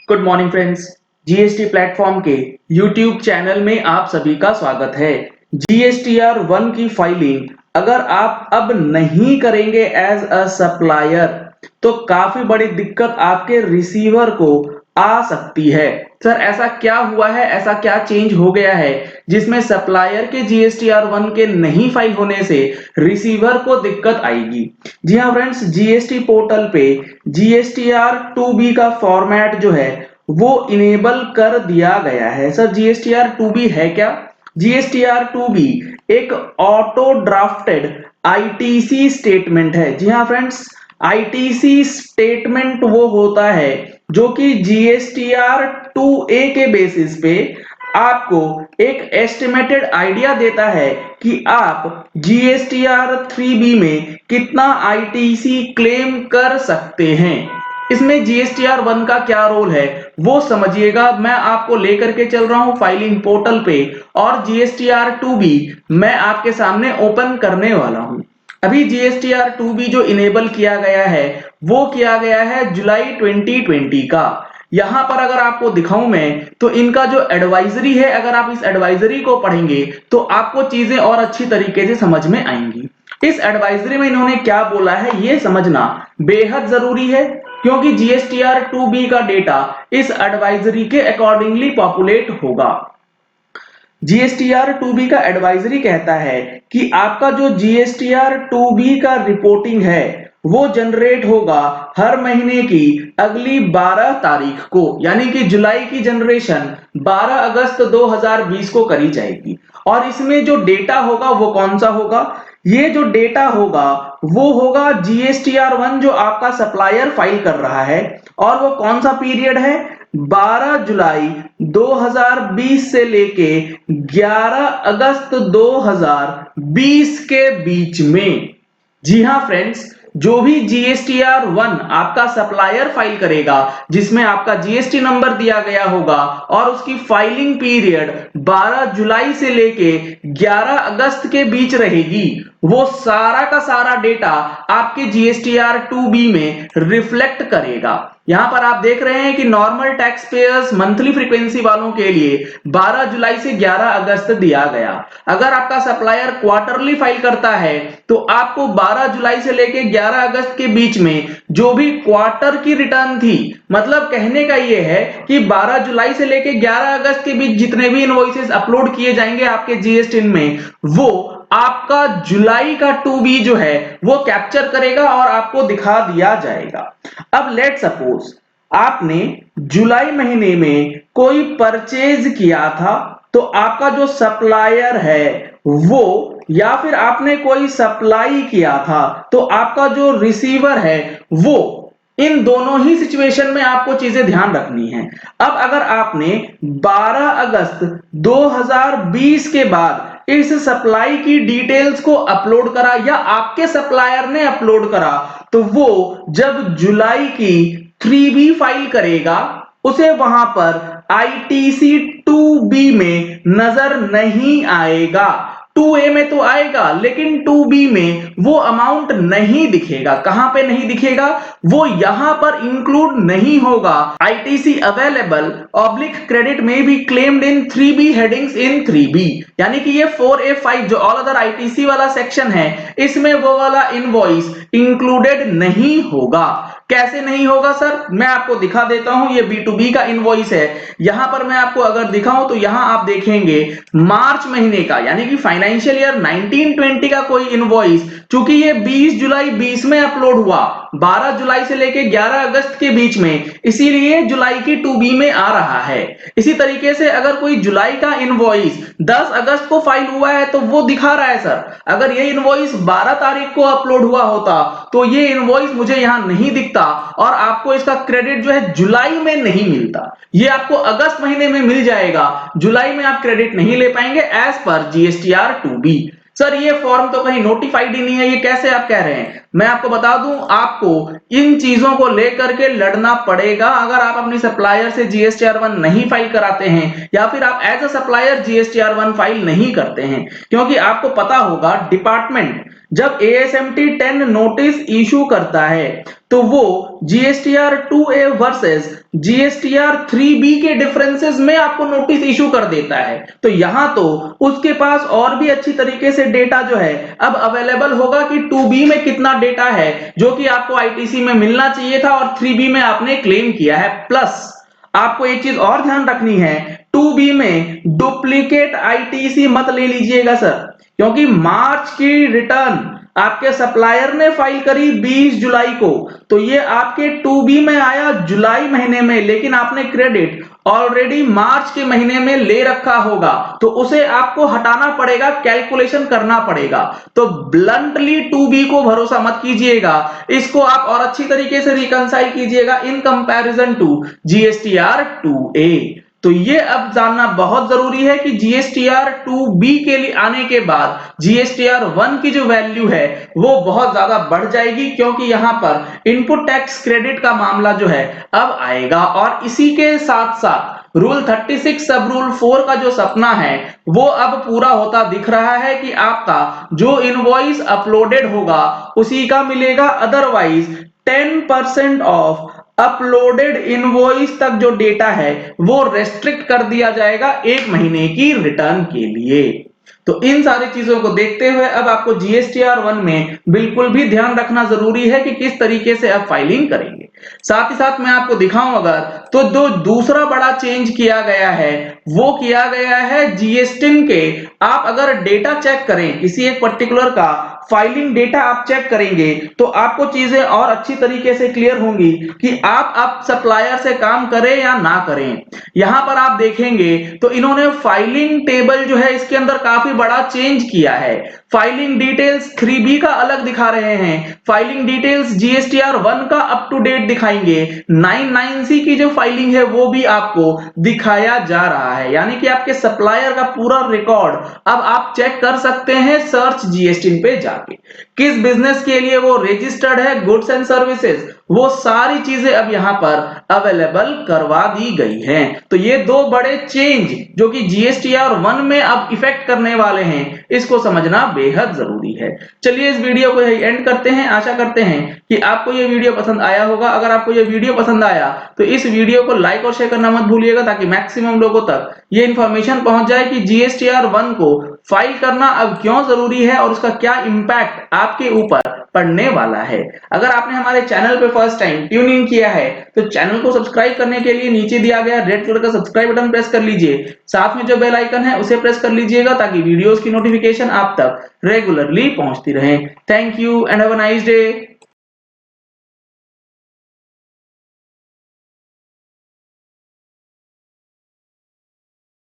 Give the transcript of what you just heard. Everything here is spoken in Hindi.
Good morning friends. GST platform के यूट्यूब चैनल में आप सभी का स्वागत है। जीएसटीआर 1 की फाइलिंग अगर आप अब नहीं करेंगे एज अ सप्लायर तो काफी बड़ी दिक्कत आपके रिसीवर को आ सकती है। सर ऐसा क्या हुआ है, ऐसा क्या चेंज हो गया है जिसमें सप्लायर के जीएसटीआर 1 के नहीं फाइल होने से रिसीवर को दिक्कत आएगी? जी हाँ फ्रेंड्स, जीएसटी पोर्टल पे जीएसटीआर 2B का फॉर्मेट जो है वो इनेबल कर दिया गया है। सर जीएसटीआर 2B है क्या? जीएसटीआर 2B एक ऑटो ड्राफ्टेड आईटीसी स्टेटमेंट है। जी हाँ फ्रेंड्स, आईटीसी स्टेटमेंट वो होता है जो कि जीएसटीआर 2A के बेसिस पे आपको एक एस्टिमेटेड आइडिया देता है कि आप जीएसटीआर 3B में कितना आईटीसी क्लेम कर सकते हैं। इसमें जीएसटीआर 1 का क्या रोल है वो समझिएगा। मैं आपको लेकर के चल रहा हूं फाइलिंग पोर्टल पे और जीएसटीआर 2B मैं आपके सामने ओपन करने वाला हूं। अभी जीएसटीआर 2B जो इनेबल किया गया है वो किया गया है जुलाई 2020 का। यहां पर अगर आपको दिखाऊं मैं तो इनका जो एडवाइजरी है, अगर आप इस एडवाइजरी को पढ़ेंगे तो आपको चीजें और अच्छी तरीके से समझ में आएंगी। इस एडवाइजरी में इन्होंने क्या बोला है ये समझना बेहद जरूरी है, क्योंकि जीएसटीआर 2B का डेटा इस एडवाइजरी के अकॉर्डिंगली पॉपुलेट होगा। जीएसटीआर 2B का एडवाइजरी कहता है कि आपका जो जीएसटीआर 2B का रिपोर्टिंग है वो जनरेट होगा हर महीने की अगली 12 तारीख को, यानी कि जुलाई की जनरेशन 12 अगस्त 2020 को करी जाएगी। और इसमें जो डेटा होगा वो कौन सा होगा? ये जो डेटा होगा वो होगा जीएसटीआर 1 जो आपका सप्लायर फाइल कर रहा है, और वो कौन सा पीरियड है? 12 जुलाई 2020 से लेके 11 अगस्त 2020 के बीच में। जी हां फ्रेंड्स, जो भी जीएसटीआर 1 आपका सप्लायर फाइल करेगा जिसमें आपका जीएसटी नंबर दिया गया होगा और उसकी फाइलिंग पीरियड 12 जुलाई से लेके 11 अगस्त के बीच रहेगी, वो सारा का सारा डेटा आपके जीएसटीआर 2B में रिफ्लेक्ट करेगा। यहां पर आप देख रहे हैं कि normal tax payers monthly frequency वालों के लिए 12 जुलाई से 11 अगस्त दिया गया। अगर आपका सप्लायर क्वार्टरली फाइल करता है तो आपको 12 जुलाई से लेके 11 अगस्त के बीच में जो भी क्वार्टर की रिटर्न थी, मतलब कहने का यह है कि 12 जुलाई से लेके 11 अगस्त के बीच जितने भी इनवॉइसेस अपलोड किए जाएंगे आपके जीएसटी में, वो आपका जुलाई का 2B जो है वो कैप्चर करेगा और आपको दिखा दिया जाएगा। अब लेट सपोज आपने जुलाई महीने में कोई परचेज किया था तो आपका जो सप्लायर है वो, या फिर आपने कोई सप्लाई किया था तो आपका जो रिसीवर है वो, इन दोनों ही सिचुएशन में आपको चीजें ध्यान रखनी है। अब अगर आपने 12 अगस्त 2020 के बाद इस सप्लाई की डिटेल्स को अपलोड करा या आपके सप्लायर ने अपलोड करा, तो वो जब जुलाई की 3B फाइल करेगा उसे वहां पर आईटीसी 2B में नजर नहीं आएगा। 2A में तो आएगा लेकिन 2B में वो अमाउंट नहीं दिखेगा। कहां पे नहीं दिखेगा? वो यहां पर इंक्लूड नहीं होगा। आईटीसी अवेलेबल ऑब्लिक क्रेडिट में भी क्लेम्ड इन 3B हेडिंग्स इन 3B, यानी कि ये 4A5 जो ऑल अदर आईटीसी वाला सेक्शन है इसमें वो वाला इनवॉइस इंक्लूडेड नहीं होगा। कैसे नहीं होगा सर? मैं आपको दिखा देता हूं। ये B2B का इनवॉइस है। यहां पर मैं आपको अगर दिखाऊं तो यहां आप देखेंगे मार्च महीने का, यानी कि फाइनेंशियल ईयर 1920 का कोई इनवॉइस, चूंकि ये 20 जुलाई 20 में अपलोड हुआ, 12 जुलाई से लेके 11 अगस्त के बीच में, इसीलिए जुलाई की 2B में आ रहा है। इसी तरीके से अगर कोई जुलाई का इनवॉइस 10 अगस्त को फाइल हुआ है तो वो दिखा रहा है सर। अगर ये इनवॉइस 12 तारीख को अपलोड हुआ होता तो ये इनवॉइस मुझे यहां नहीं दिखता और आपको इसका क्रेडिट जो है जुलाई में नहीं मिलता। ये आपको अगस्त महीने में मिल जाएगा, जुलाई में आप क्रेडिट नहीं ले पाएंगे as per GSTR 2B। Sir ये फॉर्म तो कहीं नोटिफाइड ही नहीं है, ये कैसे आप कह रहे हैं? मैं आपको बता दूं, आपको इन चीजों को लेकर के लड़ना पड़ेगा अगर आप अपनी सप्लायर से जीएसटीआर 1 नहीं फाइल कराते हैं या फिर आप as a supplier GSTR 1 file नहीं करते हैं, क्योंकि आपको पता होगा डिपार्टमेंट जब ASMT 10 नोटिस इशू करता है तो वो GSTR 2A versus GSTR 3B के डिफरेंसेस में आपको नोटिस इशू कर देता है। तो यहां तो उसके पास और भी अच्छी तरीके से डेटा जो है अब अवेलेबल होगा कि 2B में कितना डेटा है जो कि आपको ITC में मिलना चाहिए था और 3B में आपने क्लेम किया है। प्लस आपको एक चीज और ध्यान रखनी है, 2B में डुप्लीकेट ITC मत ले लीजिएगा सर, क्योंकि मार्च की रिटर्न आपके सप्लायर ने फाइल करी 20 जुलाई को, तो ये आपके 2B में आया जुलाई महीने में, लेकिन आपने क्रेडिट ऑलरेडी मार्च के महीने में ले रखा होगा, तो उसे आपको हटाना पड़ेगा, कैलकुलेशन करना पड़ेगा। तो ब्लंटली 2B को भरोसा मत कीजिएगा, इसको आप और अच्छी तरीके से रिकंसाइल कीजिएगा in comparison to GSTR 2A। तो ये अब जानना बहुत जरूरी है कि GSTR 2B के लिए आने के बाद GSTR 1 की जो वैल्यू है वो बहुत ज्यादा बढ़ जाएगी, क्योंकि यहां पर इनपुट टैक्स क्रेडिट का मामला जो है अब आएगा। और इसी के साथ साथ रूल 36 सब रूल 4 का जो सपना है वो अब पूरा होता दिख रहा है कि आपका जो इनवॉइस अपलोडेड होगा उसी का मिलेगा, अदरवाइज 10% ऑफ अपलोडेड इनवॉइस तक जो डेटा है वो रेस्ट्रिक्ट कर दिया जाएगा 1 महीने की रिटर्न के लिए। तो इन सारी चीजों को देखते हुए अब आपको GSTR 1 में बिल्कुल भी ध्यान रखना जरूरी है कि किस तरीके से आप फाइलिंग करेंगे। साथ ही साथ मैं आपको दिखाऊं अगर तो जो दूसरा बड़ा चेंज किया गया है वो किया गया है GSTIN के। आप अगर डेटा चेक करें किसी एक पर्टिकुलर का फाइलिंग डेटा आप चेक करेंगे तो आपको चीजें और अच्छी तरीके से क्लियर होंगी कि आप सप्लायर से काम करें या ना करें। यहां पर आप देखेंगे तो इन्होंने फाइलिंग टेबल जो है इसके अंदर काफी बड़ा चेंज किया है। फाइलिंग डिटेल्स 3B का अलग दिखा रहे हैं, फाइलिंग डिटेल्स GSTR 1 का अप टू डेट दिखाएंगे, 99C की जो फाइलिंग है वो भी आपको दिखाया जा रहा है, यानी कि आपके सप्लायर का पूरा रिकॉर्ड अब आप चेक कर सकते हैं सर्च GSTIN पे जाके। किस बिजनेस के लिए वो रजिस्टर्ड है, गुड्स एंड सर्विसेज, वो सारी चीजें अब यहां पर अवेलेबल करवा दी गई हैं। तो ये दो बड़े चेंज जो कि GSTR 1 में अब इफेक्ट करने वाले हैं, इसको समझना बेहद जरूरी है। चलिए इस वीडियो को यही एंड करते हैं। आशा करते हैं कि आपको ये वीडियो पसंद आया होगा। अगर आपको ये वीडियो पसंद आया तो इस वीडियो को लाइक और शेयर करना मत भूलिएगा, ताकि मैक्सिमम लोगों तक ये इंफॉर्मेशन पहुंच जाए कि GSTR 1 को फाइल करना अब क्यों जरूरी है और उसका क्या इंपैक्ट आपके ऊपर पड़ने वाला है। अगर आपने हमारे चैनल पे फर्स्ट टाइम ट्यून इन किया है तो चैनल को सब्सक्राइब करने के लिए नीचे दिया गया रेड कलर का सब्सक्राइब बटन प्रेस कर लीजिए, साथ में जो बेल आइकन है उसे प्रेस कर लीजिएगा, ताकि वीडियोस की नोटिफिकेशन आप तक रेगुलरली पहुंचती रहे। Thank you and have a nice day.